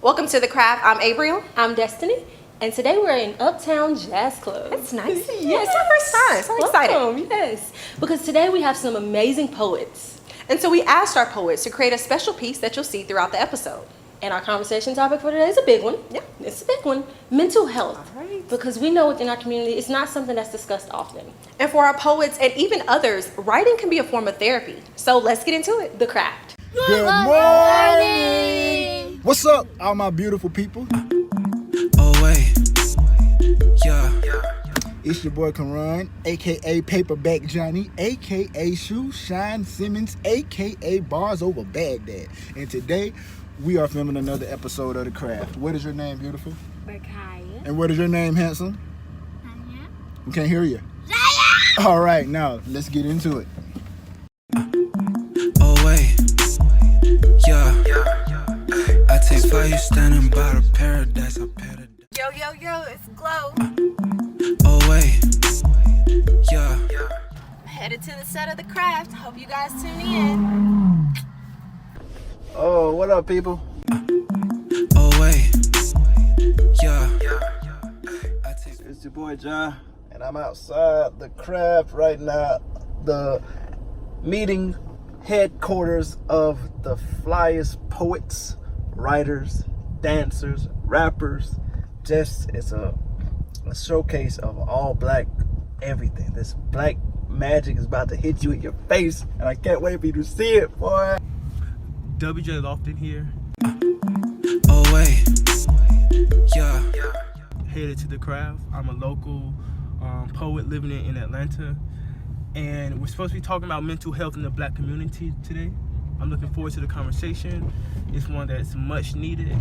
Welcome to The Craft. I'm Abriel. I'm Destiny, and today we're in Uptown Jazz Club. That's nice. Yeah, it's our first time. So excited. Welcome, yes. Because today we have some amazing poets. And so we asked our poets to create a special piece that you'll see throughout the episode. And our conversation topic for today is a big one. Yeah. It's a big one. Mental health. All right. Because we know within our community, it's not something that's discussed often. And for our poets and even others, writing can be a form of therapy. So let's get into it. The craft. Good morning! What's up, all my beautiful people? Oh, wait. Yeah. It's your boy Karan, aka Paperback Johnny, aka Shoe Shine Simmons, aka Bars Over Baghdad. And today, we are filming another episode of The Craft. What is your name, beautiful? Berkaya. And what is your name, handsome? Tanya. We can't hear you. Zaya! All right, now, let's get into it. Oh, wait. Yeah. I take fire, you standing by the paradise. I paradise. Yo, it's Glow. Oh, wait. Yeah. Headed to the set of The Craft. Hope you guys tune in. Oh, what up, people? Oh, wait. Yeah. I take It's your boy John, and I'm outside The Craft right now. The meeting headquarters of the flyest poets, writers, dancers, rappers. Just it's a showcase of all black everything. This black magic is about to hit you in your face, and I can't wait for you to see it, boy. WJ Lofton here, Oh, wait. Yeah. headed to The Craft. I'm a local poet living in Atlanta, and we're supposed to be talking about mental health in the black community today. I'm looking forward to the conversation. It's one that's much needed,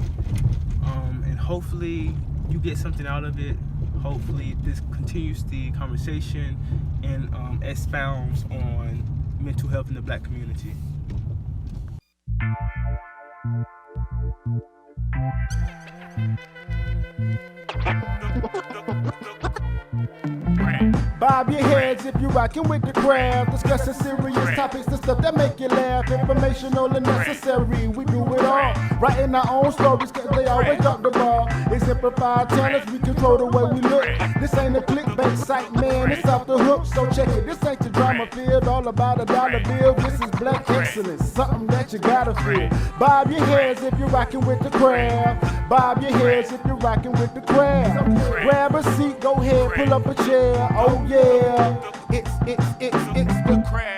and hopefully you get something out of it. Hopefully this continues the conversation and expounds on mental health in the black community. Bob your heads if you rockin' with the crowd. Discussing serious topics, the stuff that make you laugh. Informational and necessary, we do it all. Writing our own stories, cause they always drop the ball. Exemplified talents, we control the way we look. This ain't a clickbait site, man, it's off the hook. So check it, this ain't the drama field, all about a dollar bill. This is black excellence, something that you gotta feel. Bob your heads if you're rockin' with the crowd. Bob your heads if you're rockin' with the crowd. Grab a seat, go ahead, pull up a chair. Oh yeah, it's the craft.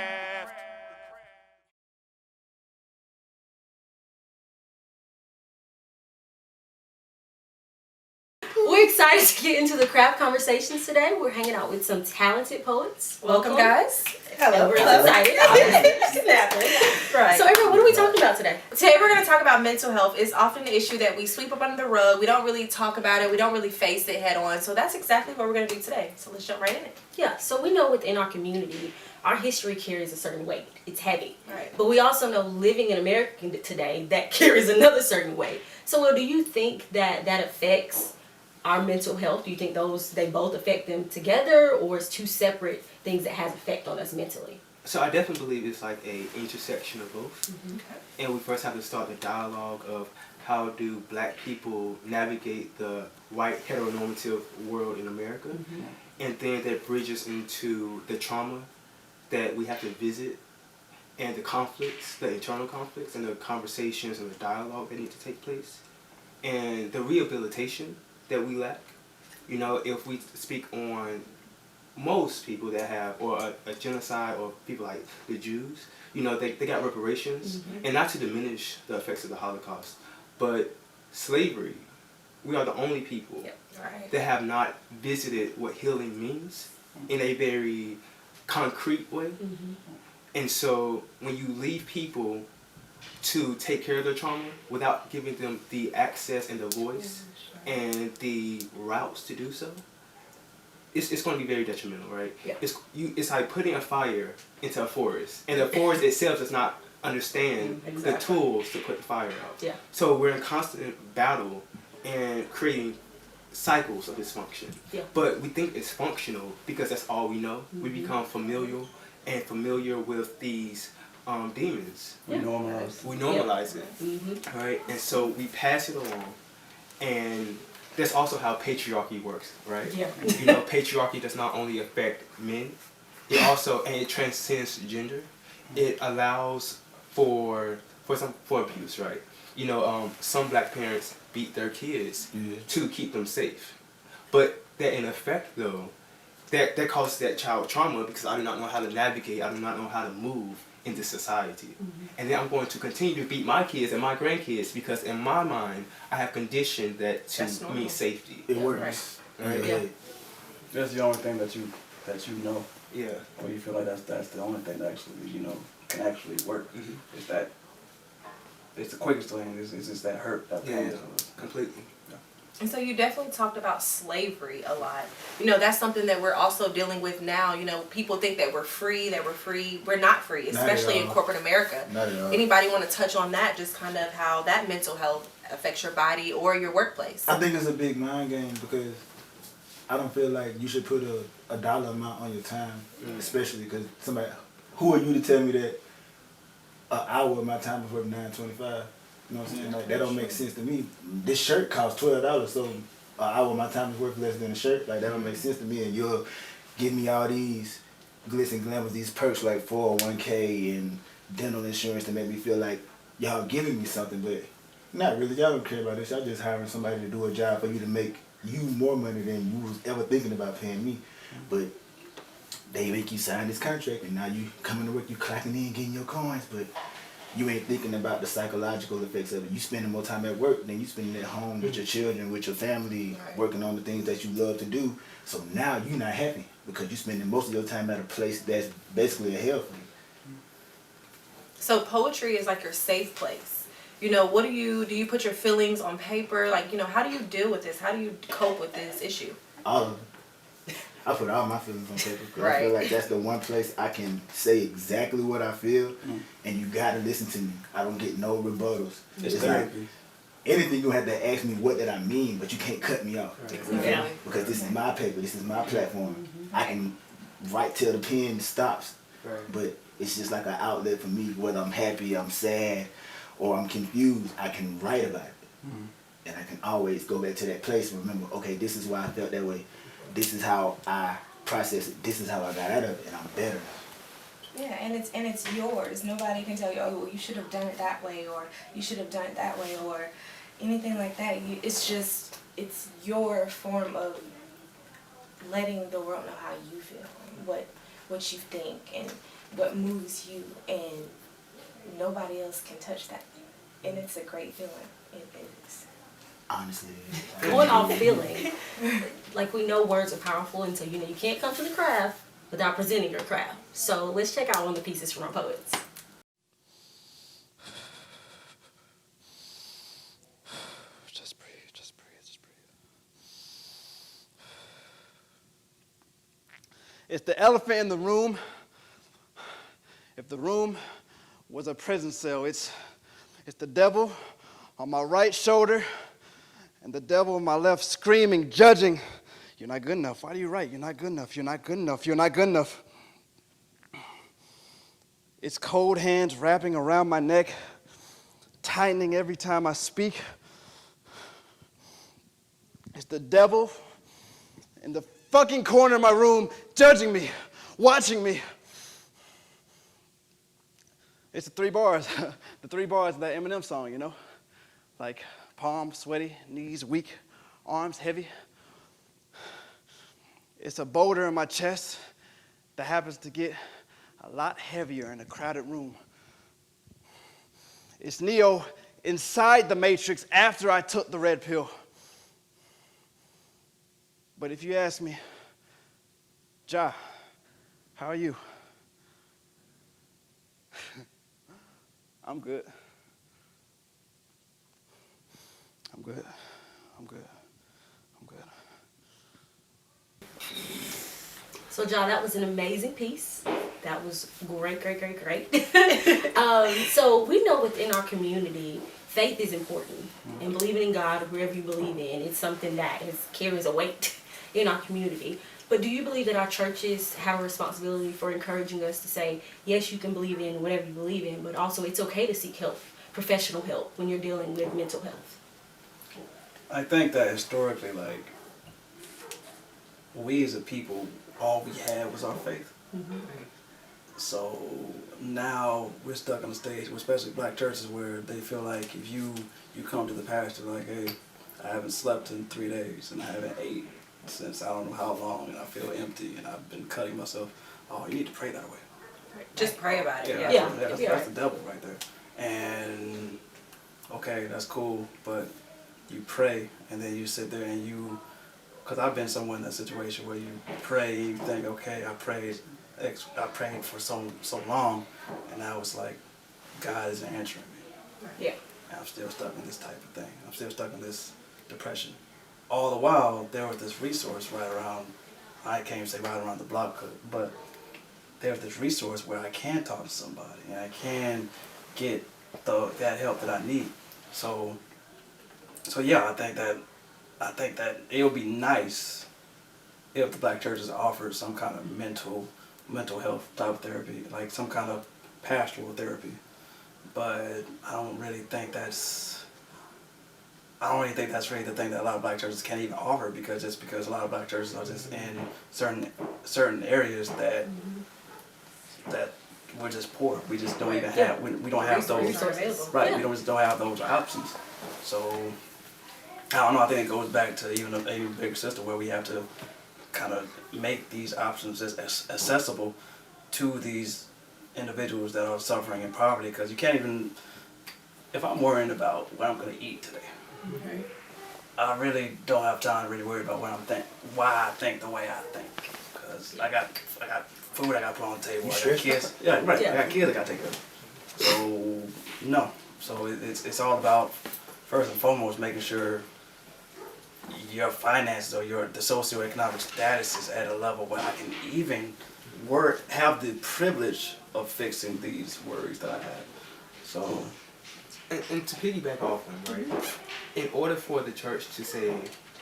We're excited to get into the craft conversations today. We're hanging out with some talented poets. Welcome, guys. Hello. We're excited. Right. So, everyone, what are we talking about today? Today we're going to talk about mental health. It's often an issue that we sweep up under the rug. We don't really talk about it. We don't really face it head on. So that's exactly what we're going to do today. So let's jump right in it. Yeah, so we know within our community, our history carries a certain weight. It's heavy. Right. But we also know living in America today, that carries another certain weight. So, Will, do you think that affects our mental health? Do you think they both affect them together, or it's two separate things that has effect on us mentally? So I definitely believe it's like a intersection of both. Okay. And we first have to start the dialogue of how do black people navigate the white heteronormative world in America. And then that bridges into the trauma that we have to visit and the conflicts, the internal conflicts and the conversations and the dialogue that need to take place. And the rehabilitation that we lack. You know, if we speak on most people that have, or a genocide, or people like the Jews, you know, they got reparations, and not to diminish the effects of the Holocaust, but slavery, we are the only people that have not visited what healing means in a very concrete way. And so when you leave people to take care of their trauma without giving them the access and the voice and the routes to do so, it's going to be very detrimental, right? Yeah. It's like putting a fire into a forest, and the forest itself does not understand the tools to put the fire out. Yeah. So we're in constant battle and creating cycles of dysfunction. Yeah. But we think it's functional because that's all we know. We become familiar with these demons. We normalize. We normalize it, right? And so we pass it along, and that's also how patriarchy works, right? Yeah. You know, patriarchy does not only affect men, it also, and it transcends gender. It allows for abuse, right? You know, some black parents beat their kids to keep them safe, but that in effect though, that causes that child trauma because I do not know how to navigate, I do not know how to move in this society. And then I'm going to continue to beat my kids and my grandkids because in my mind, I have conditioned that to mean safety. It works. Right? Yeah. That's the only thing that you know. Yeah. Or you feel like that's the only thing that actually, can actually work. Is that it's the quickest thing, it's just that hurt that comes to us. Completely. And so you definitely talked about slavery a lot. You know, that's something that we're also dealing with now. You know, people think that we're free. We're not free, especially in corporate America. Not at all. Anybody want to touch on that, just kind of how that mental health affects your body or your workplace? I think it's a big mind game because I don't feel like you should put a dollar amount on your time, especially because somebody, who are you to tell me that an hour of my time is worth $9.25? You know what I'm saying? Like, that don't make sense to me. This shirt costs $12, so an hour of my time is worth less than a shirt. Like, that don't make sense to me. And you'll give me all these glitz and glamours, these perks like 401k and dental insurance to make me feel like y'all giving me something, but not really. Y'all don't care about this. Y'all just hiring somebody to do a job for you to make you more money than you was ever thinking about paying me. But they make you sign this contract, and now you coming to work, you clocking in, getting your coins, but you ain't thinking about the psychological effects of it. You spending more time at work than you spending at home with your children, with your family, working on the things that you love to do. So now you're not happy because you're spending most of your time at a place that's basically a hell for you. So poetry is like your safe place. You know, do you put your feelings on paper? Like, you know, how do you deal with this? How do you cope with this issue? All of them. I put all my feelings on paper because I feel like that's the one place I can say exactly what I feel, and you gotta listen to me. I don't get no rebuttals. It's like anything you have to ask me what did I mean, but you can't cut me off. Yeah. Because this is my paper, this is my platform. I can write till the pen stops, but it's just like an outlet for me. Whether I'm happy, I'm sad, or I'm confused, I can write about it, and I can always go back to that place and remember, okay, this is why I felt that way. This is how I process it. This is how I got out of it, and I'm better. Yeah, and it's yours. Nobody can tell you, oh, well, you should have done it that way, or you should have done it that way, or anything like that. It's your form of letting the world know how you feel, what you think, and what moves you, and nobody else can touch that. And it's a great feeling. It is. Honestly. Going off feeling, like we know words are powerful, and so you can't come to the craft without presenting your craft. So let's check out one of the pieces from our poets. Just breathe, just breathe, just breathe. It's the elephant in the room. If the room was a prison cell, it's the devil on my right shoulder and the devil on my left screaming, judging. You're not good enough. Why do you write? You're not good enough. You're not good enough. You're not good enough. It's cold hands wrapping around my neck, tightening every time I speak. It's the devil in the fucking corner of my room, judging me, watching me. It's the 3 bars, the 3 bars of that Eminem song, Like palms sweaty, knees weak, arms heavy. It's a boulder in my chest that happens to get a lot heavier in a crowded room. It's Neo inside the Matrix after I took the red pill. But if you ask me, Ja, how are you? I'm good. I'm good. I'm good. I'm good. So, John, that was an amazing piece. That was great. So we know within our community, faith is important. And believing in God, whoever you believe in, it's something that carries a weight in our community. But do you believe that our churches have a responsibility for encouraging us to say, yes, you can believe in whatever you believe in, but also it's okay to seek help, professional help, when you're dealing with mental health? I think that historically, like, we as a people, all we had was our faith. So now we're stuck on the stage, especially black churches, where they feel like if you come to the pastor like, hey, I haven't slept in 3 days and I haven't ate since I don't know how long and I feel empty and I've been cutting myself. Oh, you need to pray that way. Just pray about it. Yeah. That's the devil right there. And okay, that's cool, but you pray and then you sit there and you, because I've been somewhere in that situation where you pray and you think, okay, I prayed for so long, and now it's like God isn't answering me. Yeah. And I'm still stuck in this type of thing. I'm still stuck in this depression. All the while, there was this resource right around, I can't even say right around the block, but there's this resource where I can talk to somebody and I can get that help that I need. So yeah, I think that it would be nice if the black churches offered some kind of mental health type of therapy, like some kind of pastoral therapy. But I don't really think that's really the thing that a lot of black churches can't even offer, because a lot of black churches are just in certain areas that we're just poor. We just don't even have, we don't have those, right, we don't have those options. So I don't know, I think it goes back to even a bigger system where we have to kind of make these options as accessible to these individuals that are suffering in poverty, because you can't even, if I'm worrying about what I'm going to eat today, I really don't have time to really worry about why I think the way I think, because I got food I got to put on the table, I got kids, I got kids I got to take care of. So no, so it's all about, first and foremost, making sure your finances or the socioeconomic status is at a level where I can even have the privilege of fixing these worries that I have. So, and to piggyback off them, right? In order for the church to say,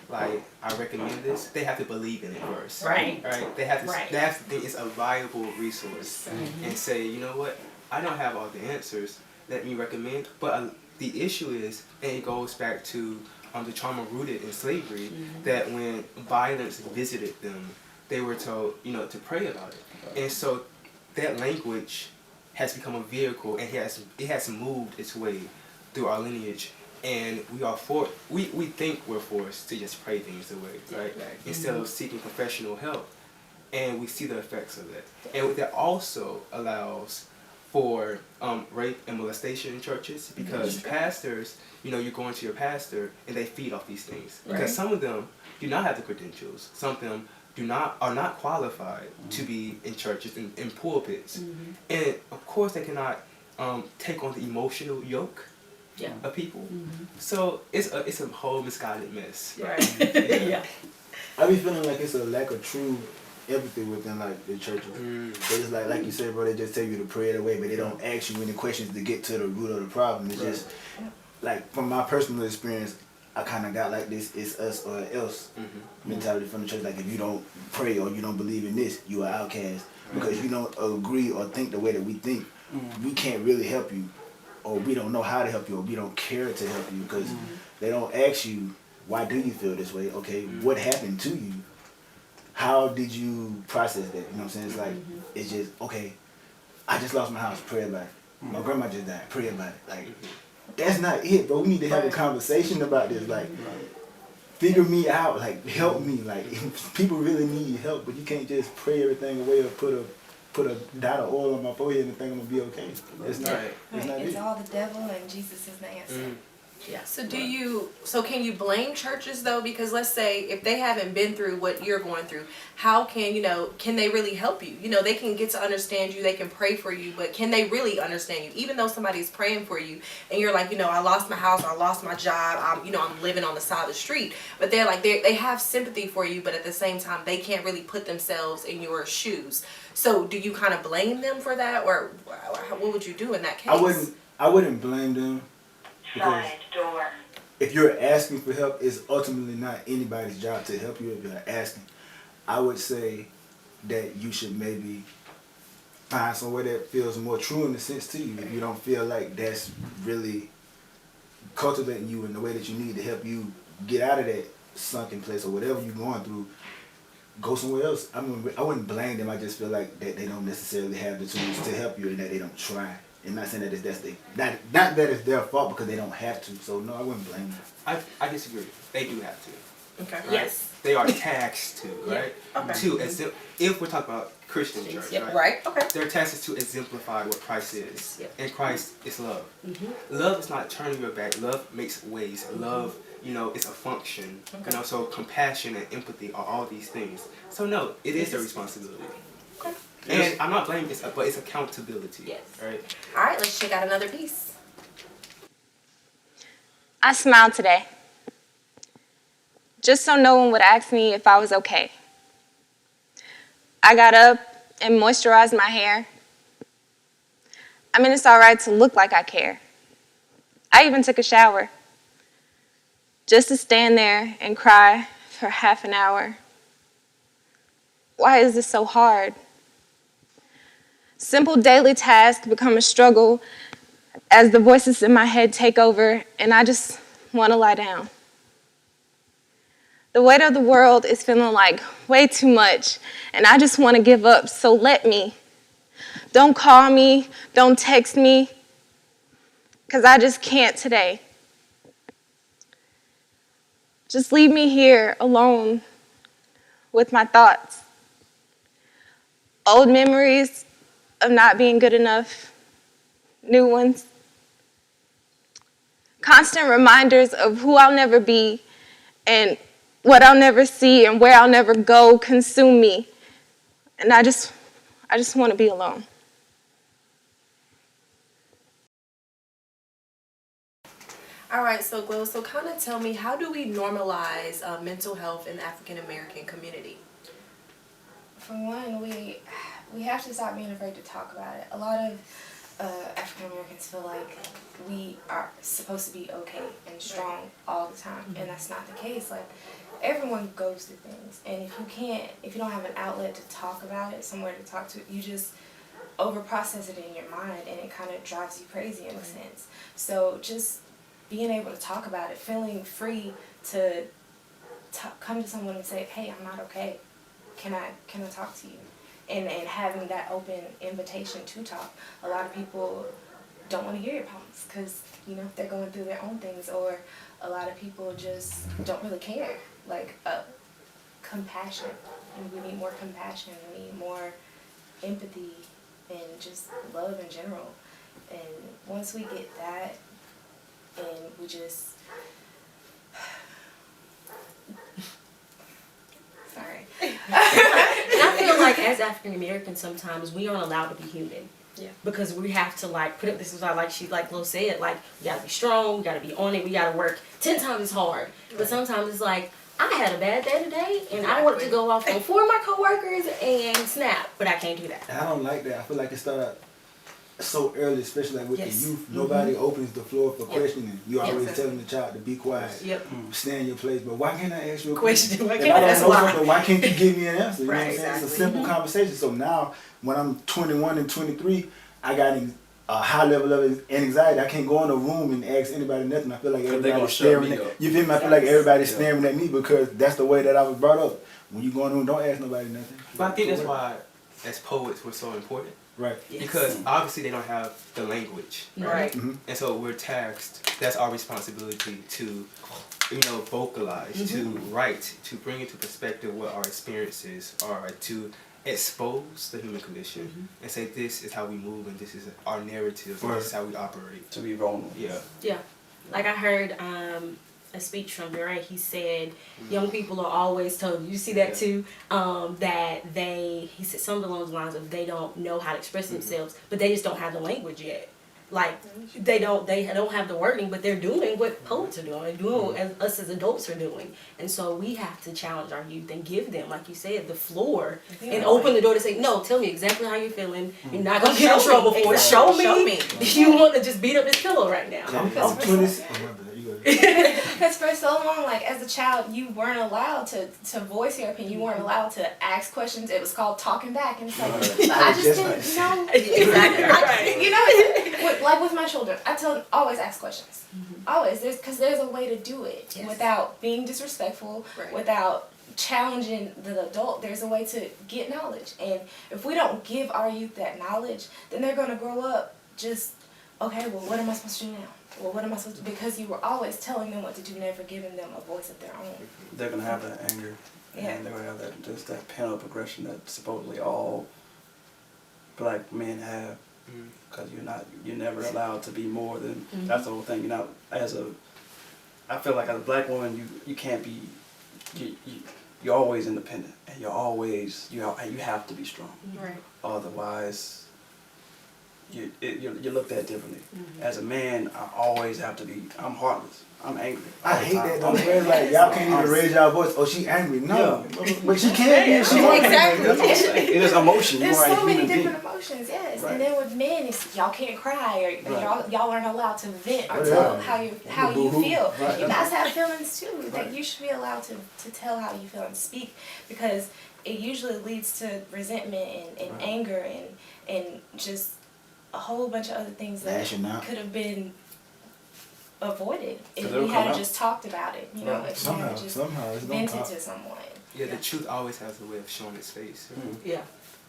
like, I recommend this, they have to believe in it first. Right. Right. They have to think it's a viable resource and say, you know what? I don't have all the answers. Let me recommend. But the issue is, and it goes back to the trauma rooted in slavery, that when violence visited them, they were told, to pray about it. And so that language has become a vehicle, and it has moved its way through our lineage, and we think we're forced to just pray things away, right? Instead of seeking professional help, and we see the effects of that. And that also allows for rape and molestation in churches, because pastors, you're going to your pastor and they feed off these things. Because some of them do not have the credentials. Some of them are not qualified to be in churches, in pulpits. And of course they cannot take on the emotional yoke of people. So it's a whole misguided mess. Right. I be feeling like it's a lack of true empathy within like the churches. They just like you said, bro, they just tell you to pray it away, but they don't ask you any questions to get to the root of the problem. It's just like, from my personal experience, I kind of got like this "it's us or else" mentality from the church. Like, if you don't pray or you don't believe in this, you are outcast. Because you don't agree or think the way that we think, we can't really help you, or we don't know how to help you, or we don't care to help you, because they don't ask you, why do you feel this way? Okay, what happened to you? How did you process that? You know what I'm saying? It's like, it's just, okay, I just lost my house, pray about it. My grandma just died, pray about it. Like, that's not it, bro. We need to have a conversation about this. Like, figure me out. Like, help me. Like, people really need help, but you can't just pray everything away or put a dot of oil on my forehead and think I'm gonna be okay. It's not. It's all the devil, and Jesus is the answer. Yeah. So can you blame churches though? Because let's say if they haven't been through what you're going through, how can they really help you? They can get to understand you, they can pray for you, but can they really understand you? Even though somebody's praying for you and you're like, I lost my house, I lost my job, I'm living on the side of the street, but they're like, they have sympathy for you, but at the same time, they can't really put themselves in your shoes. So do you kind of blame them for that, or what would you do in that case? I wouldn't blame them. Because if you're asking for help, it's ultimately not anybody's job to help you if you're asking. I would say that you should maybe find somewhere that feels more true in the sense to you. If you don't feel like that's really cultivating you in the way that you need to help you get out of that sunken place or whatever you're going through, go somewhere else. I mean, I wouldn't blame them. I just feel like that they don't necessarily have the tools to help you and that they don't try. And not saying that that's not that it's their fault because they don't have to. So no, I wouldn't blame them. I disagree. They do have to. Okay. Right? Yes. They are taxed to, right? Okay. To if we're talking about Christian church, Yep. right? Right. Okay. Their task is to exemplify what Christ is. Yep. And Christ is love. Mm-hmm. Love is not turning your back. Love makes ways. Love, it's a function. Okay. So compassion and empathy are all these things. So no, it is their responsibility. Okay. And I'm not blaming this, but it's accountability. Yes. Right? All right, let's check out another piece. I smiled today, just so no one would ask me if I was okay. I got up and moisturized my hair. I mean, it's all right to look like I care. I even took a shower, just to stand there and cry for half an hour. Why is this so hard? Simple daily tasks become a struggle as the voices in my head take over and I just want to lie down. The weight of the world is feeling like way too much and I just want to give up, so let me. Don't call me, don't text me, because I just can't today. Just leave me here alone with my thoughts. Old memories of not being good enough, new ones. Constant reminders of who I'll never be and what I'll never see and where I'll never go consume me. And I just want to be alone. All right, so Glo, so kind of tell me, how do we normalize mental health in the African American community? For one, we have to stop being afraid to talk about it. A lot of African Americans feel like we are supposed to be okay and strong all the time, and that's not the case. Like, everyone goes through things, and if you don't have an outlet to talk about it, somewhere to talk to, you just overprocess it in your mind, and it kind of drives you crazy in a sense. So just being able to talk about it, feeling free to come to someone and say, hey, I'm not okay. Can I talk to you? And having that open invitation to talk. A lot of people don't want to hear your problems because, they're going through their own things, or a lot of people just don't really care. Like, compassion. And we need more compassion. We need more empathy and just love in general. And once we get that, and we just... Sorry. And I feel like as African Americans, sometimes we aren't allowed to be human. Yeah. Because we have to put up this is like Lo said, we gotta be strong, we gotta be on it, we gotta work 10 times as hard. Right. But sometimes it's like, I had a bad day today and I wanted to go off on 4 of my coworkers and snap, but I can't do that. And I don't like that. I feel like it started so early, especially with the youth. Nobody opens the floor for questioning. You always telling the child to be quiet, stay in your place. But why can't I ask you a question? Why If I don't know why? something, why can't you give me an answer? You know Right, what I'm saying? exactly. It's a simple conversation. So now, when I'm 21 and 23, I got a high level of anxiety. I can't go in a room and ask anybody nothing. I feel like everybody's staring at me. You feel me? I feel like everybody's staring at me because that's the way that I was brought up. When you go in a room, don't ask nobody nothing. But I think that's why, as poets, we're so important. Right. Yes. Because obviously they don't have the language. Right. Mm-hmm. And so we're tasked. That's our responsibility to, vocalize, to write, to bring into perspective what our experiences are, to expose the human condition and say this is how we move and this is our narrative and this is how we operate. To be vulnerable. Yeah. Like I heard a speech from Durant, he said young people are always told, you see that too, that he said something along the lines of they don't know how to express themselves, but they just don't have the language yet. Like they don't have the wording, but they're doing what poets are doing. They're doing what us as adults are doing. And so we have to challenge our youth and give them, like you said, the floor and open the door to say, no, tell me exactly how you're feeling. You're not gonna get in trouble for it. Show me. You want to just beat up this pillow right now. I'm 20. with it. Because for so long, like as a child, you weren't allowed to voice your opinion. You weren't allowed to ask questions. It was called talking back, and it's like, but I just didn't know. Exactly. Right. You know, like with my children, I tell them always ask questions. Always, because there's a way to do it without being disrespectful, without challenging the adult. There's a way to get knowledge, and if we don't give our youth that knowledge, then they're gonna grow up just, okay, well, what am I supposed to do now? Well, what am I supposed to do? Because you were always telling them what to do, never giving them a voice of their own. They're gonna have that anger, and they're gonna have that just that pent-up aggression that supposedly all black men have, because you're never allowed to be more than. That's the whole thing. You're not I feel like as a black woman, you can't be. You're always independent, and you have to be strong. Right. Otherwise, you're looked at differently. As a man, I always have to be. I'm heartless. I'm angry. I hate that though. Like y'all can't even raise y'all voice. Oh, she angry. No, but she can't. She Exactly. That's what I'm saying. It is emotion. There's You are so a many human different being. emotions, yes. Right. And then with men, it's y'all can't cry, or y'all aren't allowed to vent or Right. tell how you feel. Right. You guys have feelings too. That you should be allowed to tell how you feel and speak, because it usually leads to resentment and anger and just a whole bunch of other things that could have been avoided if we had just talked about it. You know, if we had just vented to someone. Yeah, the truth always has a way of showing its face. Yeah.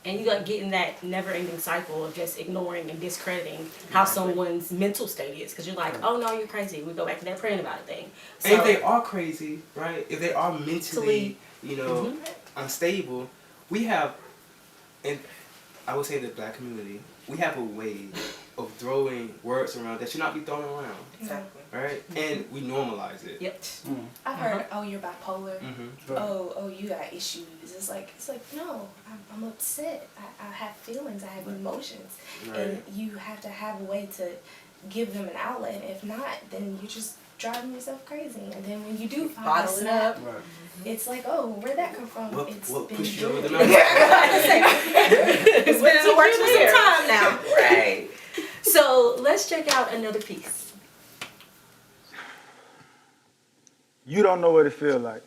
And you got get in that never-ending cycle of just ignoring and discrediting how someone's mental state is, because you're like, oh no, you're crazy. We go back to that praying about it thing. So, And if they are crazy, right? If they are mentally, unstable, we have, and I would say the black community, we have a way of throwing words around that should not be thrown around. Exactly. Right? And we normalize it. Yep. I've heard, oh, you're bipolar. Oh, you got issues. It's like no, I'm upset. I have feelings. I have emotions, and you have to have a way to give them an outlet. And if not, then you're just driving yourself crazy. And then when you do find a snap, it's like, oh, where'd that come from? It's been pushed you over the good. mountain. It's been in the works for some time now. Right. So let's check out another piece. You don't know what it feels like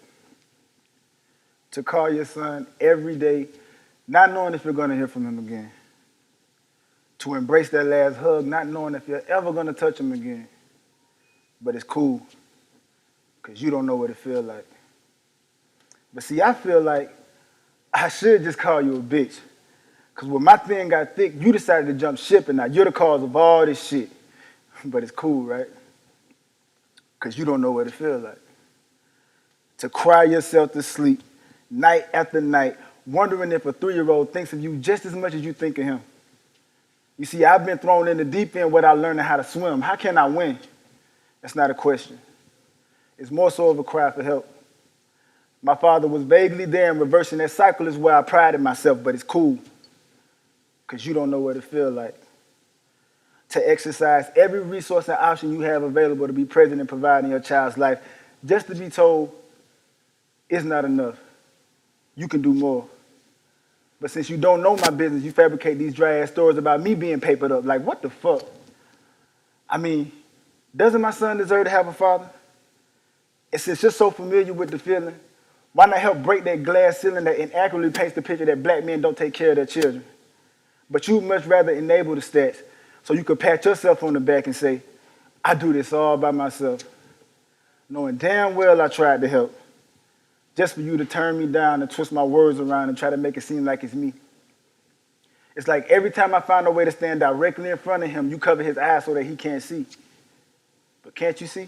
to call your son every day, not knowing if you're going to hear from him again. To embrace that last hug, not knowing if you're ever going to touch him again. But it's cool, because you don't know what it feels like. But see, I feel like I should just call you a bitch. Because when my thing got thick, you decided to jump ship, and now you're the cause of all this shit. But it's cool, right? Because you don't know what it feels like. To cry yourself to sleep night after night, wondering if a 3-year-old thinks of you just as much as you think of him. You see, I've been thrown in the deep end without learning how to swim. How can I win? That's not a question. It's more so of a cry for help. My father was vaguely there, and reversing that cycle is where I prided myself, but it's cool, because you don't know what it feels like. To exercise every resource and option you have available to be present and provide in your child's life, just to be told it's not enough. You can do more. But since you don't know my business, you fabricate these dry ass stories about me being papered up. Like, what the fuck? I mean, doesn't my son deserve to have a father? And since you're so familiar with the feeling, why not help break that glass ceiling that inaccurately paints the picture that black men don't take care of their children? But you'd much rather enable the stats so you could pat yourself on the back and say, I do this all by myself, knowing damn well I tried to help, just for you to turn me down and twist my words around and try to make it seem like it's me. It's like every time I find a way to stand directly in front of him, you cover his eyes so that he can't see. But can't you see?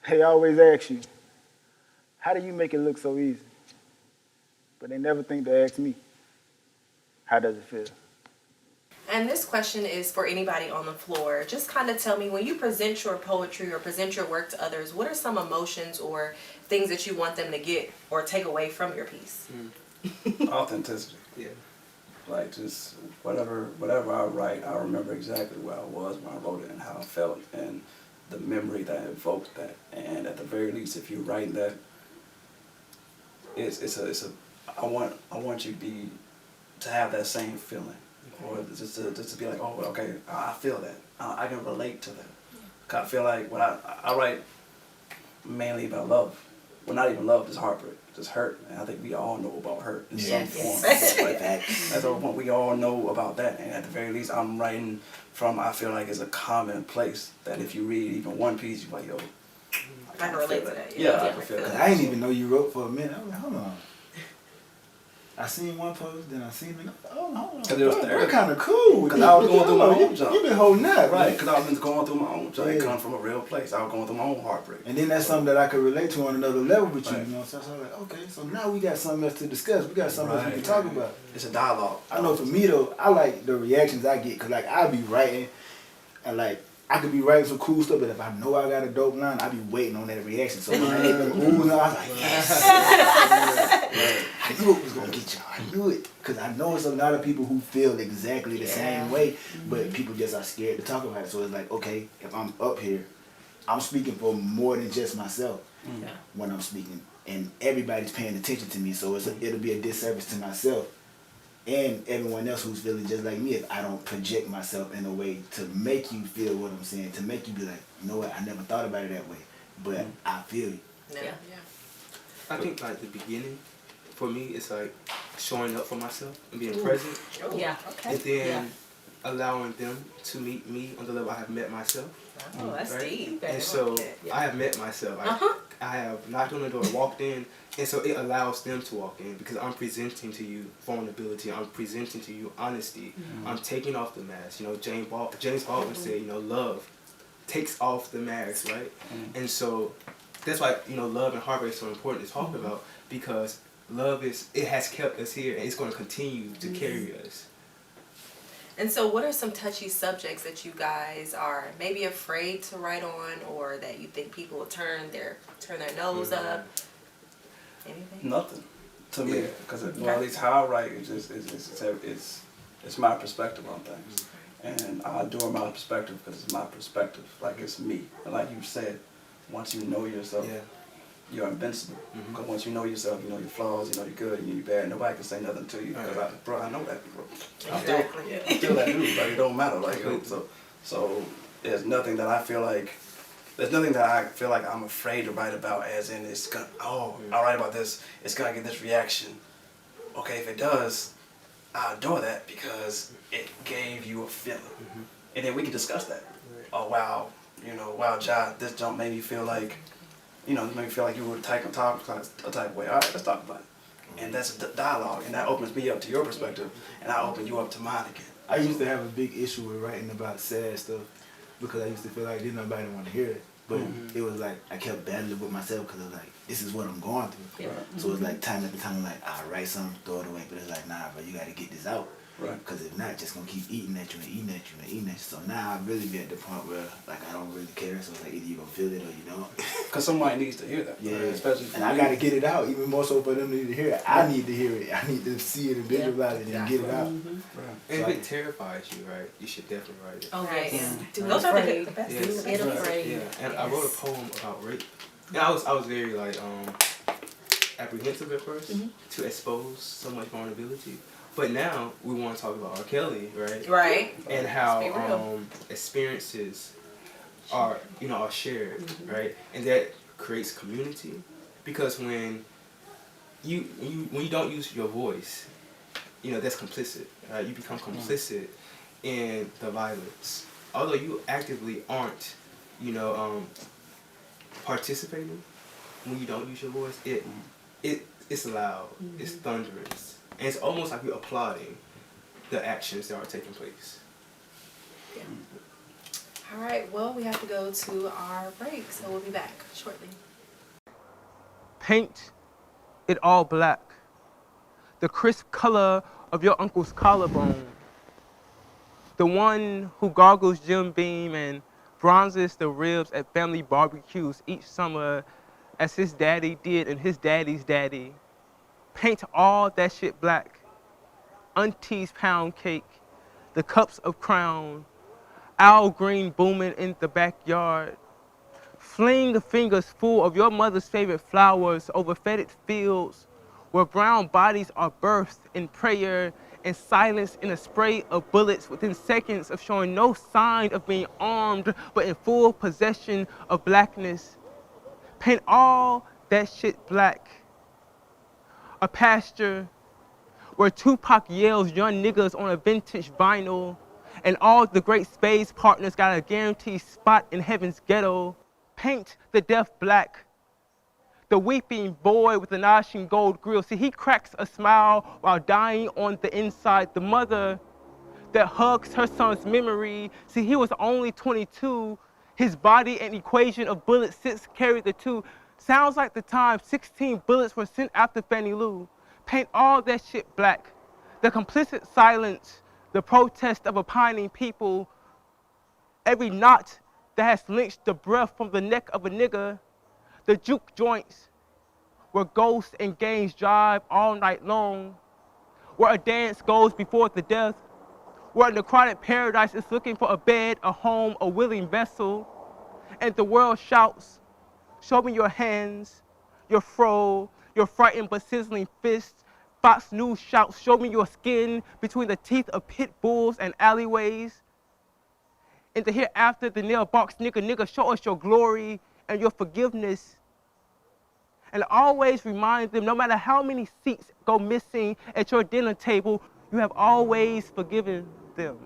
They always ask you, how do you make it look so easy? But they never think to ask me, how does it feel? And this question is for anybody on the floor. Just kind of tell me, when you present your poetry or present your work to others, what are some emotions or things that you want them to get or take away from your piece? Authenticity. Yeah. Like just whatever I write, I remember exactly where I was when I wrote it and how I felt and the memory that evoked that. And at the very least, if you write that, I want you to have that same feeling, or just to be like, oh, okay, I feel that, I can relate to that, 'Cause I feel like when I write mainly about love. Well, not even love, just heartbreak, just hurt. And I think we all know about hurt in some form. Like, that's the point. We all know about that. And at the very least, I'm writing from, I feel like it's a common place that if you read even one piece, you're like, yo, I can relate to that. Yeah, I can feel that. I didn't even know you wrote for a minute. I was like, hold on. I seen one post, then I seen it. Oh, hold on. Because it was They're kind of cool. Because I was going through my own jump. You've been holding that, Right, because I was going through my own jump. It comes from a real place. I was going through my own heartbreak. And then that's something that I could relate to on another level with you, Right. you know. So I was like, okay, so now we got something else to discuss. We got something else we can talk about. It's a dialogue. I know for me though, I like the reactions I get, cause like I be writing, and like I could be writing some cool stuff, but if I know I got a dope line, I be waiting on that reaction. So when I hit the ooh, I was like, yes. I knew it was gonna get y'all. I knew it, cause I know it's a lot of people who feel exactly the same way, but people just are scared to talk about it. So it's like, okay, if I'm up here, I'm speaking for more than just myself when I'm speaking, and everybody's paying attention to me. So it'll be a disservice to myself and everyone else who's feeling just like me if I don't project myself in a way to make you feel what I'm saying, to make you be like, you know what, I never thought about it that way, but I feel you. Yeah. I think like the beginning, for me, it's like showing up for myself and being present. Yeah. And then allowing them to meet me on the level I have met myself. Oh, that's right? deep. And so I have met myself. I have knocked on the door, walked in, and so it allows them to walk in because I'm presenting to you vulnerability. I'm presenting to you honesty. I'm taking off the mask. You know, James Baldwin said, you know, love takes off the mask, right? And so that's why, you know, love and heartbreak is so important to talk about, because love it has kept us here and it's going to continue to carry us. And so what are some touchy subjects that you guys are maybe afraid to write on, or that you think people will turn their nose up? Anything? Nothing to me, because well, at least how I write it's my perspective on things, and I do it my perspective because it's my perspective, like it's me. And like you said, once you know yourself, you're invincible. Because once you know yourself, you know your flaws, you know your good, you know your bad. Nobody can say nothing to you because I know that, bro. Exactly. I'm still that dude. Like it don't matter. Like so there's nothing that I feel like. There's nothing that I feel like I'm afraid to write about, as in it's gonna, I'll write about this, it's gonna get this reaction. Okay, if it does, I adore that because it gave you a feeling. And then we can discuss that. Oh, wow, you know, wow, Jai, this jump made me feel like, you know, made me feel like you were the type of way. All right, let's talk about it. And that's a dialogue, and that opens me up to your perspective, and I open you up to mine again. I used to have a big issue with writing about sad stuff because I used to feel like didn't nobody want to hear it. But it was like I kept battling with myself because I was like, this is what I'm going through. So it's like time after time, I'm like, I'll write something, throw it away. But it's like, nah, bro, you got to get this out. Because if not, just going to keep eating at you and eating at you and eating at you. So now I really be at the point where like I don't really care. So it's like either you going to feel it or you don't. Because somebody needs to hear that. Yeah. Especially for and I got to get it out, even more so for them to hear it. I need to hear it. I need to see it and visualize it and get it out. And if it terrifies you, right, you should definitely write it. Oh, yes. Those are the best. Yes. Get afraid. Yeah, and I wrote a poem about rape. And I was very like apprehensive at first to expose so much vulnerability. But now we want to talk about R. Kelly, right? Right. And how experiences are shared, right? And that creates community, because when you don't use your voice, that's complicit. Right? You become complicit in the violence, although you actively aren't, participating. When you don't use your voice, it's loud, it's thunderous. And it's almost like you're applauding the actions that are taking place. Yeah. All right, well, we have to go to our break, so we'll be back shortly. Paint it all black. The crisp color of your uncle's collarbone. The one who gargles Jim Beam and bronzes the ribs at family barbecues each summer as his daddy did and his daddy's daddy. Paint all that shit black. Auntie's pound cake, the cups of Crown, Al Green booming in the backyard. Fling the fingers full of your mother's favorite flowers over fetid fields where brown bodies are birthed in prayer and silenced in a spray of bullets within seconds of showing no sign of being armed, but in full possession of blackness. Paint all that shit black. A pasture where Tupac yells young niggas on a vintage vinyl, and all the great Spades partners got a guaranteed spot in heaven's ghetto. Paint the deaf black. The weeping boy with the gnashing gold grill. See, he cracks a smile while dying on the inside. The mother that hugs her son's memory. See, he was only 22. His body an equation of bullets, 6 carried the 2. Sounds like the time 16 bullets were sent after Fannie Lou. Paint all that shit black. The complicit silence, the protest of a pining people, every knot that has lynched the breath from the neck of a nigga, the juke joints where ghosts and gangs drive all night long, where a dance goes before the death, where a necrotic paradise is looking for a bed, a home, a willing vessel, and the world shouts, show me your hands, your fro, your frightened but sizzling fists. Fox News shouts, show me your skin between the teeth of pit bulls and alleyways. In the hereafter, the nail box nigga, show us your glory and your forgiveness. And always remind them, no matter how many seats go missing at your dinner table, you have always forgiven them.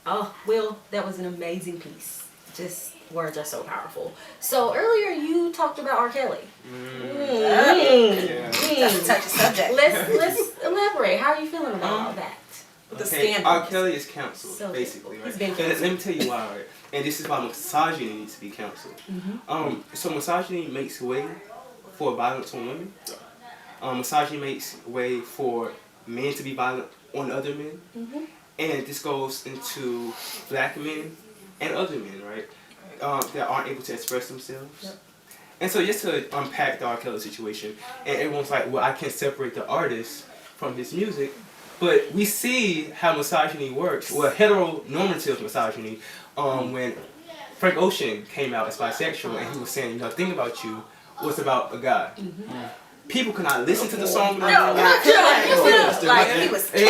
Oh, Will, that was an amazing piece. Just words are so powerful. So earlier you talked about R. Kelly. That's a touchy subject. Let's elaborate. How are you feeling about all that? The Okay, scandal. R. Kelly is canceled, So basically, right? he's been And canceled. let me tell you why, right? And this is why misogyny needs to be canceled. So misogyny makes way for violence on women. Misogyny makes way for men to be violent on other men. And this goes into black men and other men, right? That aren't able to express themselves. Yep. And so just to unpack the R. Kelly situation, and everyone's like, well, I can't separate the artist from his music. But we see how misogyny works, well, heteronormative misogyny, when Frank Ocean came out as bisexual and he was saying, Nothing About You was about a guy. People could not listen to the song. Like, he was But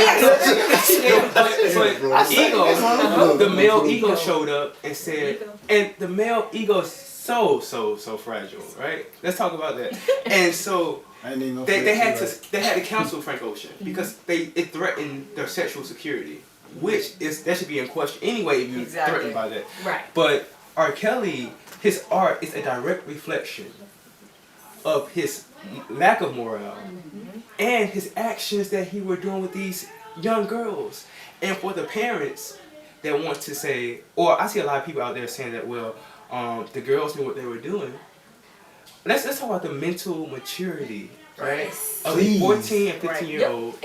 ego, the male ego showed up and said, and the male ego is so fragile, right? Let's talk about that. And so they had to cancel Frank Ocean because it threatened their sexual security, which that should be in question anyway if you're threatened by that. Right. But R. Kelly, his art is a direct reflection of his lack of morale and his actions that he were doing with these young girls. And for the parents that want to say, or I see a lot of people out there saying that, well, the girls knew what they were doing. Let's talk about the mental maturity, right? Of a 14 and 15-year-old.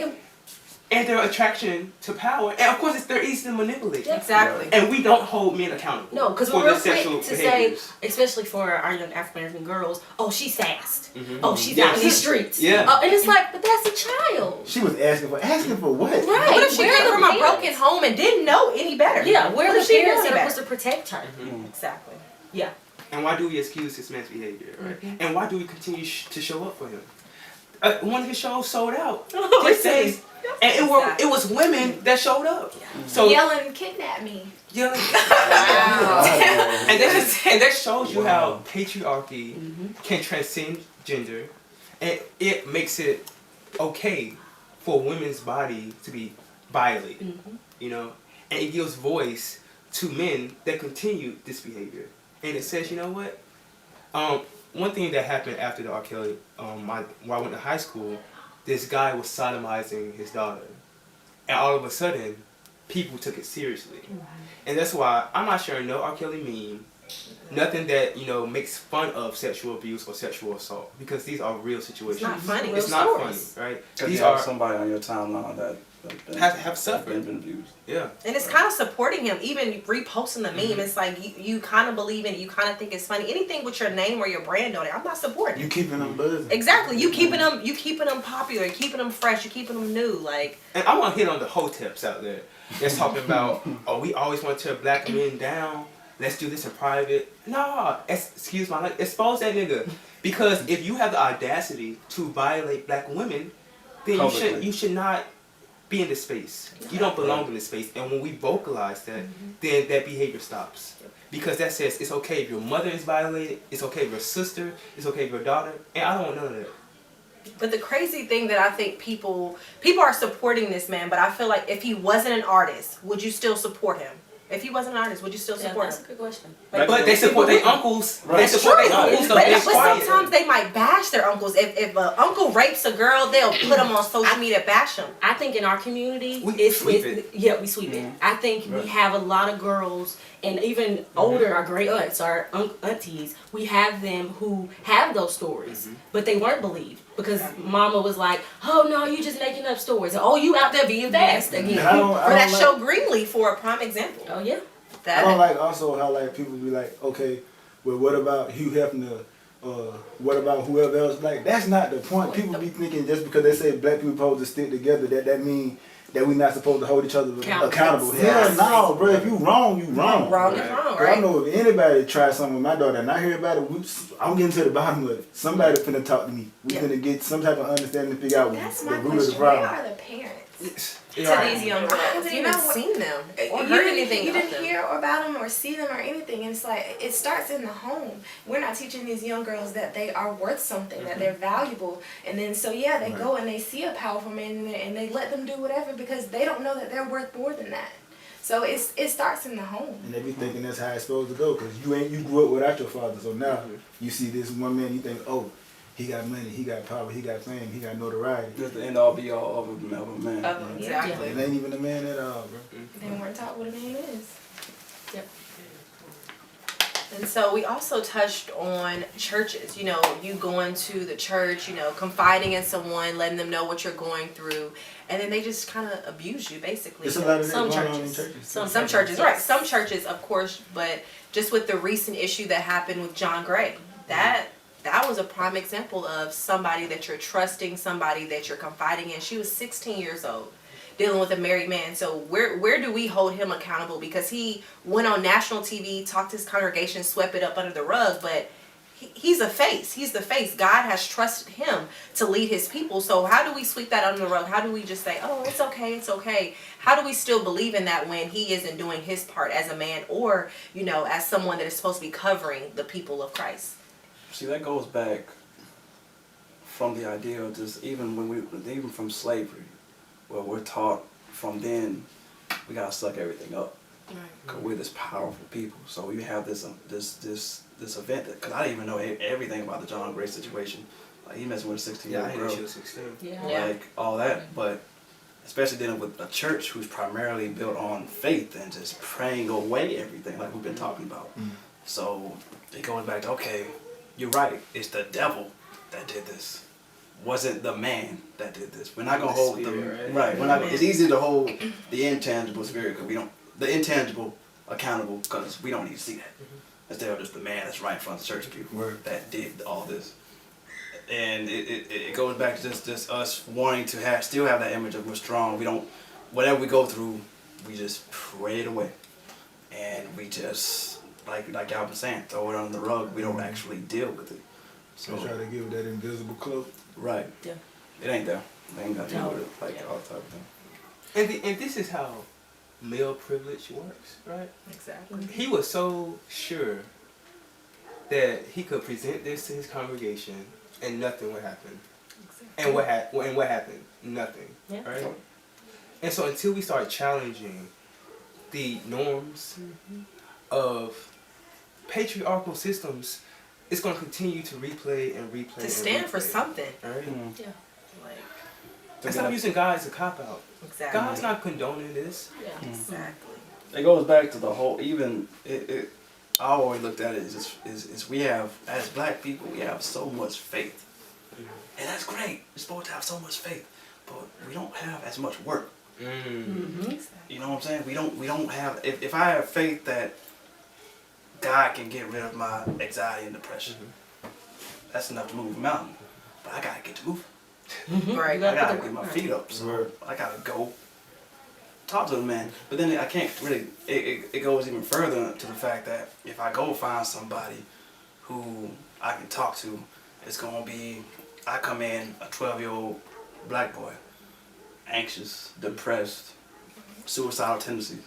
And their attraction to power. And of course, they're easy to manipulate. Exactly. And we don't hold men accountable. No, because for we're real their quick sexual to behaviors. say, especially for our young African American girls, oh, she's fast. Mhm. Oh, she's Yes. out in these streets. Yeah. And it's like, but that's a child. She was asking for what? Right. What if she Where came are from the a parents? broken home and didn't know any better? Yeah, where What are if the she knew parents any that are supposed better? to protect her? Exactly. Yeah. And why do we excuse his man's behavior, right? And why do we continue to show up for him? One of his shows sold out. This days, and it was women that showed up. So Yelling, kidnap me. yelling. And that shows you how patriarchy can transcend gender, and it makes it okay for women's body to be violated, you know, and it gives voice to men that continue this behavior, and it says, you know what, one thing that happened after the R. Kelly, when I went to high school, this guy was sodomizing his daughter, and all of a sudden, people took it seriously, and that's why I'm not sharing no R. Kelly meme, nothing that makes fun of sexual abuse or sexual assault, because these are real situations. It's not funny. It's Real not stories. funny, right? Because These you have are somebody on your timeline that have suffered. been abused. Yeah. And it's kind of supporting him, even reposting the meme. It's like you kind of believe in it, you kind of think it's funny. Anything with your name or your brand on it, I'm not supporting. You keeping them buzzing. Exactly. You keeping them popular, you keeping them fresh, you keeping them new. Like. And I want to hit on the hoteps out there that's talking about, oh, we always want to tear black men down. let's do this in private. No, excuse my language, expose that nigga. Because if you have the audacity to violate black women, then you should not be in this space. You don't belong in this space. And when we vocalize that, then that behavior stops. Because that says it's okay if your mother is violated, it's okay if your sister, it's okay if your daughter, and I don't want none of that. But the crazy thing that I think people are supporting this man, but I feel like if he wasn't an artist, would you still support him? If he wasn't an artist, would you still support him? That's a good question. But they support their uncles. Right. They support their uncles. But sometimes they might bash their uncles. If an uncle rapes a girl, they'll put them on social media, bash them. I think in our community, we sweep it. Yeah, we sweep it. I think we have a lot of girls, and even older, our great aunts, our aunties, we have them who have those stories, but they weren't believed because mama was like, oh no, you just making up stories. Oh, you out there being fast again. For that show Greenleaf, for a prime example. Oh yeah. I don't like also how like people be like, okay, well what about Hugh Hefner? What about whoever else? Like that's not the point. People be thinking just because they say black people supposed to stick together that means that we not supposed to hold each other accountable. Hell no, bro. If you wrong, you wrong. Wrong is wrong, right? I know if anybody try something with my daughter and I hear about it, I'm getting to the bottom of it. Somebody finna talk to me. We finna get some type of understanding to figure out the root of the problem. Where are the parents? To these young girls. I haven't You haven't seen them or you heard didn't, anything you of didn't them. hear about them or see them or anything, and it's like it starts in the home. We're not teaching these young girls that they are worth something, that they're valuable, and then so yeah, they go and they see a powerful man in there and they let them do whatever because they don't know that they're worth more than that. So it starts in the home. And they be thinking that's how it's supposed to go because you grew up without your father. So now you see this one man, you think, oh, he got money, he got power, he got fame, he got notoriety. Just the end all be all of a man. Exactly. It ain't even a man at all, bro. They weren't taught what a man is. Yep. And so we also touched on churches, you know, you going to the church, you know, confiding in someone, letting them know what you're going through, and then they just kind of abuse you, basically. There's a lot of that Some going on in churches. churches. Some churches, right. Some churches, of course, but just with the recent issue that happened with John Gray, that was a prime example of somebody that you're trusting, somebody that you're confiding in. She was 16 years old, dealing with a married man. So where do we hold him accountable? Because he went on national TV, talked to his congregation, swept it up under the rug, but he's a face. He's the face. God has trusted him to lead his people. So how do we sweep that under the rug? How do we just say, oh, it's okay, it's okay? How do we still believe in that when he isn't doing his part as a man or, you know, as someone that is supposed to be covering the people of Christ? See, that goes back from the idea of just even from slavery, where we're taught from then we gotta suck everything up, cause we're this powerful people. So you have this event that, cause I didn't even know everything about the John Gray situation. Like he messing with a 16-year-old girl. She was 16. Like all that, but especially dealing with a church who's primarily built on faith and just praying away everything, like we've been talking about. So it goes back to, okay, you're right. It's the devil that did this. Wasn't the man that did this. We're not gonna hold the right. We're not. It's easy to hold the intangible spirit because we don't the intangible accountable because we don't need to see that. Instead of just the man that's right in front of the church people that did all this. And it goes back to just us wanting to still have that image of we're strong. We don't. Whatever we go through, we just pray it away, and we just. Like y'all been saying, throw it under the rug. We don't actually deal with it. So try to give it that invisible cloak. Right. Yeah. It ain't there. They ain't got to deal with it like all type of thing. And this is how male privilege works, right? Exactly. He was so sure that he could present this to his congregation and nothing would happen. Exactly. And what happened? Nothing. Yeah. Right? And so until we start challenging the norms of patriarchal systems, it's going to continue to replay and replay. To stand for something. Right? Yeah. Like. And stop using God as a cop out. Exactly. God's not condoning this. Yeah. Exactly. It goes back to the whole. Even I always looked at it is we have as black people we have so much faith, and that's great. We're supposed to have so much faith, but we don't have as much work. You know what I'm saying? We don't have. If I have faith that God can get rid of my anxiety and depression, that's enough to move a mountain. But I gotta get to moving. Right. I gotta get my feet up. So I gotta go talk to the man. But then I can't really, it goes even further to the fact that if I go find somebody who I can talk to, it's going to be, I come in, a 12-year-old black boy, anxious, depressed, suicidal tendencies,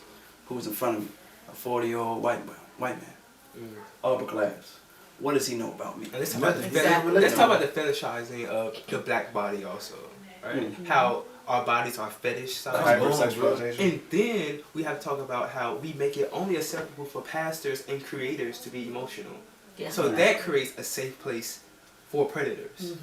who's in front of me, a 40-year-old white man, upper class. What does he know about me? And let's talk about the fetishizing of the black body also, right? How our bodies are fetishized. And then we have to talk about how we make it only acceptable for pastors and creators to be emotional. Yeah. So that creates a safe place for predators.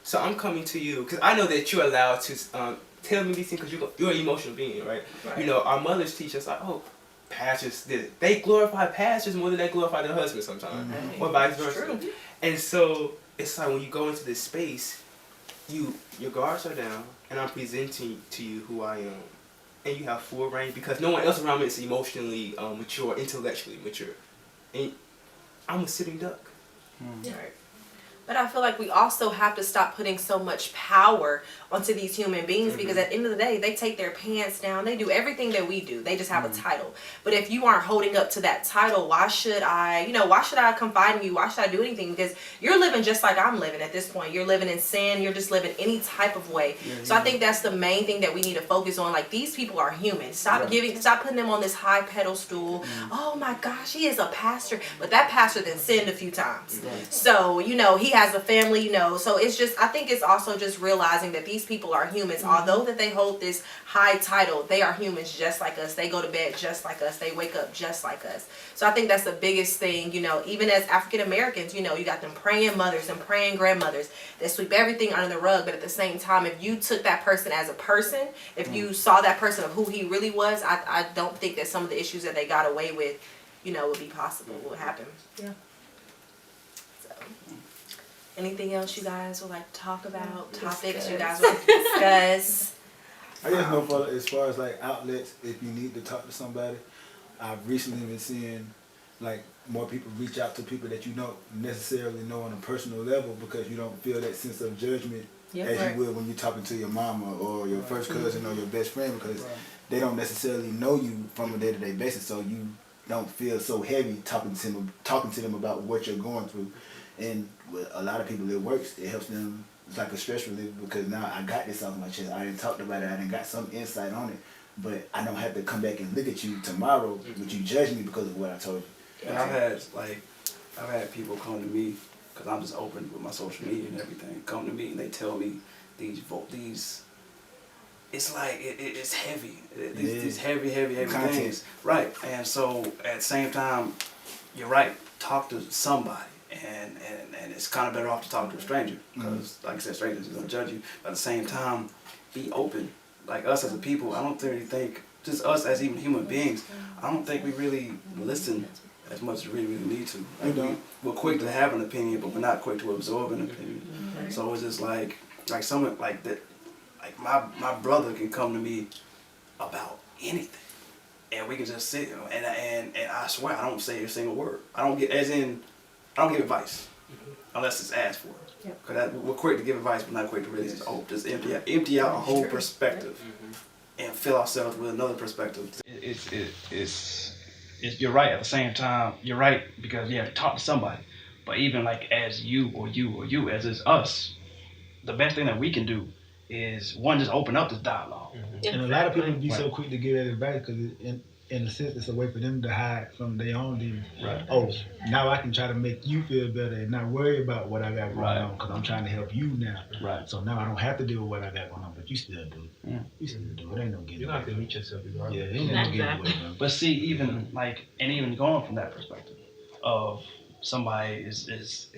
So I'm coming to you because I know that you're allowed to tell me these things because you're an emotional being, right? You know, our mothers teach us like, oh, pastors they glorify pastors more than they glorify their husbands sometimes, or vice versa. And so it's like when you go into this space, your guards are down, and I'm presenting to you who I am, and you have full range because no one else around me is emotionally mature, intellectually mature, and I'm a sitting duck. Right. But I feel like we also have to stop putting so much power onto these human beings because at the end of the day, they take their pants down. They do everything that we do. They just have a title. But if you aren't holding up to that title, why should I confide in you? Why should I do anything? Because you're living just like I'm living at this point. You're living in sin. You're just living any type of way. So I think that's the main thing that we need to focus on. Like, these people are human. Stop putting them on this high pedestal. Oh my gosh, he is a pastor. But that pastor then sinned a few times. So, he has a family, so it's just, I think it's also just realizing that these people are humans. Although that they hold this high title, they are humans just like us. They go to bed just like us. They wake up just like us. So I think that's the biggest thing, even as African Americans, you got them praying mothers and praying grandmothers that sweep everything under the rug. But at the same time, if you took that person as a person, if you saw that person of who he really was, I don't think that some of the issues that they got away with, would be possible, would happen. Yeah. Anything else you guys would like to talk about? Topics you guys would like to discuss? I guess no further as far as like outlets, if you need to talk to somebody. I've recently been seeing like more people reach out to people that you don't necessarily know on a personal level because you don't feel that sense of judgment as you would when you're talking to your mama or your first cousin or your best friend because they don't necessarily know you from a day-to-day basis, so you don't feel so heavy talking to them about what you're going through. And with a lot of people it works. It helps them. It's like a stress relief because now I got this off my chest. I didn't talk about it. I didn't got some insight on it. But I don't have to come back and look at you tomorrow but you judge me because of what I told you. And I've had people come to me because I'm just open with my social media and everything. Come to me and they tell me these. It's like it's heavy. These heavy things. Right. And so at the same time, you're right. Talk to somebody. And it's kind of better off to talk to a stranger because, like I said, strangers are going to judge you. But at the same time, be open. Like us as a people, I don't really think, just us as even human beings, I don't think we really listen as much as we really need to. Like we're quick to have an opinion, but we're not quick to absorb an opinion. So it's just like someone like that. Like my brother can come to me about anything, and we can just sit and I swear I don't say a single word. I don't give advice unless it's asked for. Because we're quick to give advice, but not quick to really just empty out a whole perspective and fill ourselves with another perspective. You're right at the same time. You're right because you have to talk to somebody. But even like as you or you, as is us, the best thing that we can do is one, just open up this dialogue. And a lot of people be so quick to give that advice because in a sense, it's a way for them to hide from their own demons. Right. Oh, now I can try to make you feel better and not worry about what I got going on because I'm trying to help you now. Right. So now I don't have to deal with what I got going on, but you still do. Yeah. You still do. It ain't no getting. You don't have to meet yourself regardless. Yeah, it ain't no getting away, man. But see, even going from that perspective of somebody is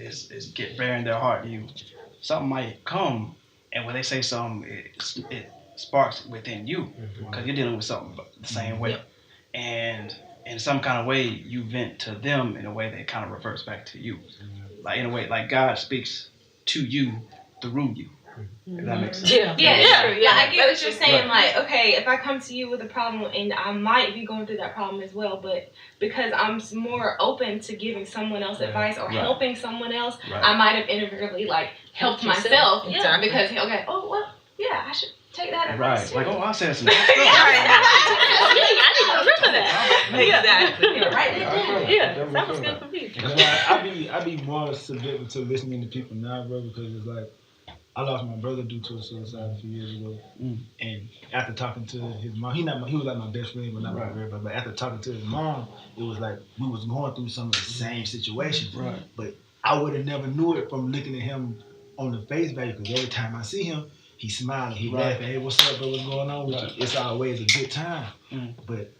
bearing their heart to you, something might come, and when they say something, it sparks within you because you're dealing with something the same way. And in some kind of way, you vent to them in a way that kind of reverts back to you. Like in a way, like God speaks to you through you. If that makes sense. Yeah, I get what you're saying. Like, okay, if I come to you with a problem, and I might be going through that problem as well, but because I'm more open to giving someone else advice or helping someone else, I might have inadvertently helped myself. Yeah, because I should take that advice Right. too. Like, oh, I said some stuff. I need to remember that. Exactly. Yeah, write that down. Yeah, that was good for me. I be more subjected to listening to people now, bro, because it's like I lost my brother due to a suicide a few years ago, and after talking to his mom, he was like my best friend, but not my brother. But after talking to his mom, it was like we was going through some of the same situations. Right. But I would have never knew it from looking at him on the face value, because every time I see him, he smiling, he laughing. Hey, what's up, bro? What's going on with you? It's always a good time. But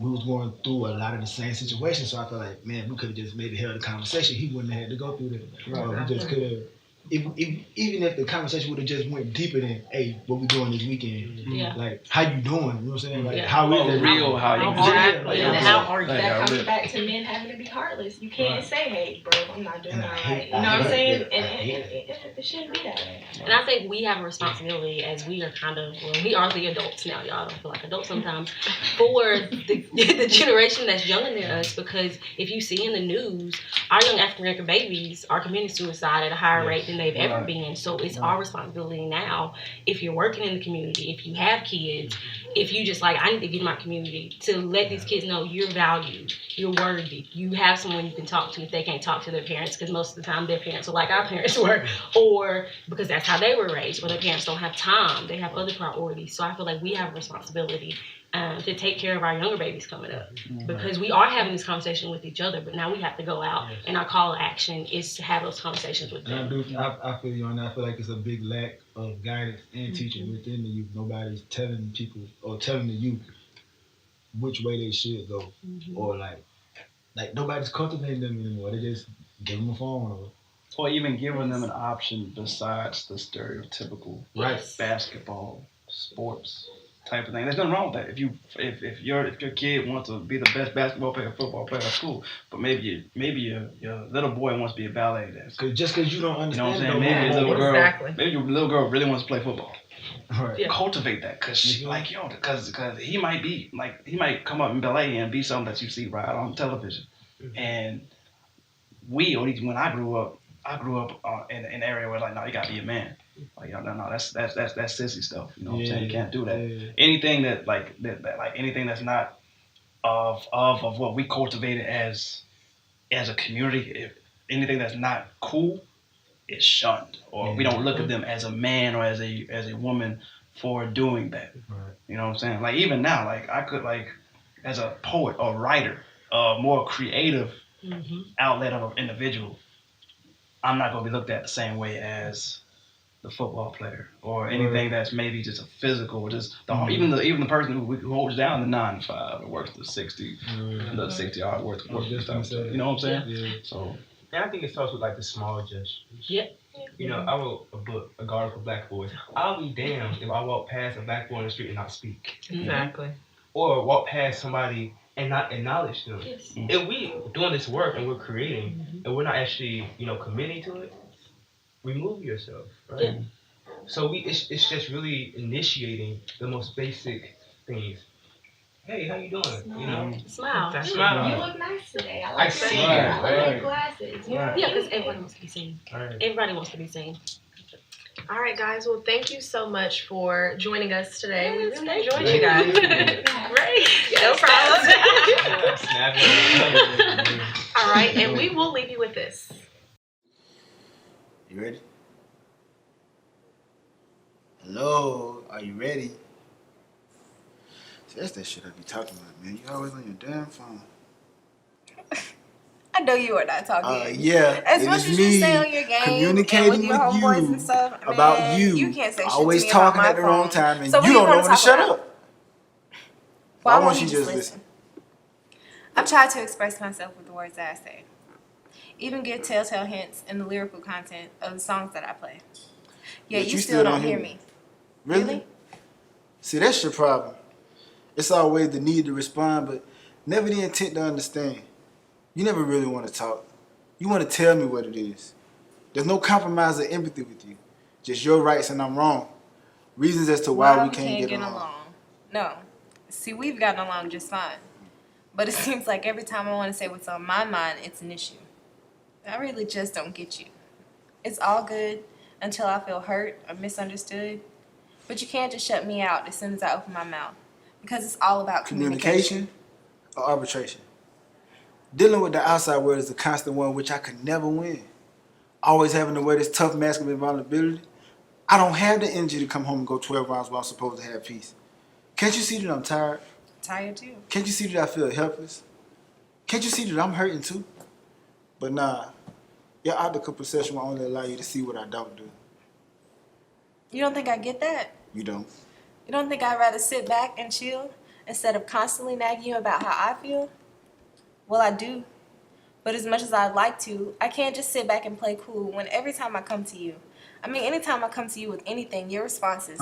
we was going through a lot of the same situations, so I feel like, man, we could have just maybe held a conversation. He wouldn't have had to go through that. Right. We just could have. Even if the conversation would have just went deeper than, hey, what we doing this weekend? Yeah. Like, how you doing? You know what I'm saying? Like, how is it real? How you doing? And how are you? That comes back to men having to be heartless. You can't say, hey, bro, I'm not doing all right. You know what I'm saying? And it shouldn't be that way. And I think we have a responsibility, as we are we are the adults now. Y'all don't feel like adults sometimes, for the generation that's younger than us, because if you see in the news, our young African American babies are committing suicide at a higher rate than they've ever been. So it's our responsibility now, if you're working in the community, if you have kids, if you just like, I need to get in my community, to let these kids know you're valued, you're worthy, you have someone you can talk to if they can't talk to their parents, because most of the time their parents are like our parents were, or because that's how they were raised, or their parents don't have time, they have other priorities. So I feel like we have a responsibility to take care of our younger babies coming up, because we are having this conversation with each other, but now we have to go out, and our call to action is to have those conversations with them. I feel you on that. I feel like it's a big lack of guidance and teaching within the youth. Nobody's telling people or telling the youth which way they should go, or like nobody's cultivating them anymore. They just give them a phone or even giving them an option besides the stereotypical basketball, sports type of thing. There's nothing wrong with that. If your kid wants to be the best basketball player, football player at school, but maybe your little boy wants to be a ballet dancer. Just because you don't understand, you know what I'm saying? Maybe your little girl really wants to play football. Right. Yeah. Cultivate that, because he might come up in ballet and be something that you see right on television. And when I grew up in an area where like, no, you gotta be a man. Like, no, that's sissy stuff. You know what I'm saying? You can't do that. Yeah. Anything anything that's not of what we cultivated as a community, if anything that's not cool is shunned, or we don't look at them as a man or as a woman for doing that. Right. You know what I'm saying? Like, even now, like, I could, like, as a poet or writer, a more creative outlet of an individual, I'm not gonna be looked at the same way as the football player, or anything that's maybe just a physical, just even the person who holds down the 9 to 5 and works the 60 hour work. You know what I'm saying? Yeah. So, and I think it starts with like the small gestures. Yep. You know, I wrote a book, A Garden for Black Boys. I'll be damned if I walk past a black boy in the street and not speak. Exactly. Or walk past somebody and not acknowledge them. Yes. If we doing this work and we're creating and we're not actually, committing to it, remove yourself, right? Yeah. So it's just really initiating the most basic things. Hey, how you doing? Smile. Smile. You look nice today. I like see you. I like your glasses. Yeah, because everybody wants to be seen. Right. Everybody wants to be seen. All right, guys. Well, thank you so much for joining us today. We really enjoyed you guys. Great. No problem. All right, and we will leave you with this. You ready? Hello, are you ready? See, that's that shit I be talking about, man. You always on your damn phone. I know you are not talking. Yeah, as much as you stay on your game, communicating and with your homeboys and stuff, about you. You can't say shit always to me talking about at the my wrong phone. time, and so you don't know when to shut up. Why won't you just listen? I've tried to express myself with the words that I say. Even give telltale hints in the lyrical content of the songs that I play. Yet you still don't hear me. Really? See, that's your problem. It's always the need to respond, but never the intent to understand. You never really want to talk. You want to tell me what it is. There's no compromise or empathy with you. Just your rights and I'm wrong. Reasons as to why we can't get along. No. See, we've gotten along just fine. But it seems like every time I want to say what's on my mind, it's an issue. I really just don't get you. It's all good until I feel hurt or misunderstood. But you can't just shut me out as soon as I open my mouth. Because it's all about communication. Communication or arbitration? Dealing with the outside world is a constant one which I could never win. Always having to wear this tough masculine vulnerability. I don't have the energy to come home and go 12 rounds while I'm supposed to have peace. Can't you see that I'm tired? Tired too. Can't you see that I feel helpless? Can't you see that I'm hurting too? But nah, your optical perception will only allow you to see what I don't do. You don't think I get that? You don't. You don't think I'd rather sit back and chill instead of constantly nagging you about how I feel? Well, I do. But as much as I'd like to, I can't just sit back and play cool when every time I come to you, anytime I come to you with anything, your response is,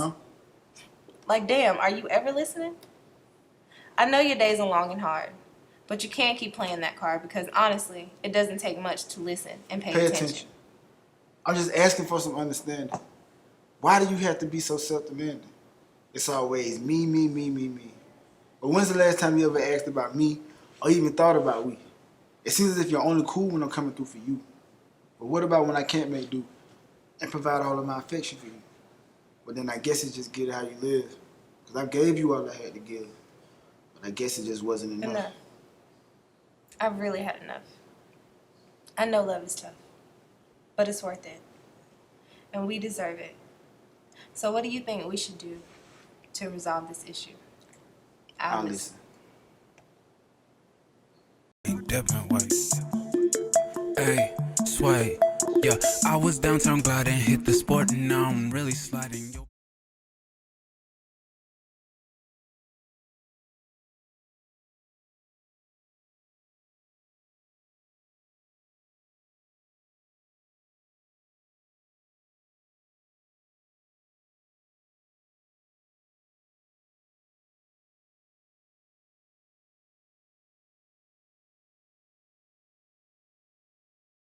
like, damn, are you ever listening? I know your days are long and hard, but you can't keep playing that card because, honestly, it doesn't take much to listen and pay attention. I'm just asking for some understanding. Why do you have to be so self-demanding? It's always me, me, me, me, me. But when's the last time you ever asked about me or even thought about we? It seems as if you're only cool when I'm coming through for you. But what about when I can't make do and provide all of my affection for you? But then I guess it's just get it how you live. Because I gave you all I had to give. But I guess it just wasn't enough. Enough. I've really had enough. I know love is tough, but it's worth it. And we deserve it. So what do you think we should do to resolve this issue? I'll listen. Different way. Hey, sway. Yeah, I was downtown, glad I hit the sport, and now I'm really sliding.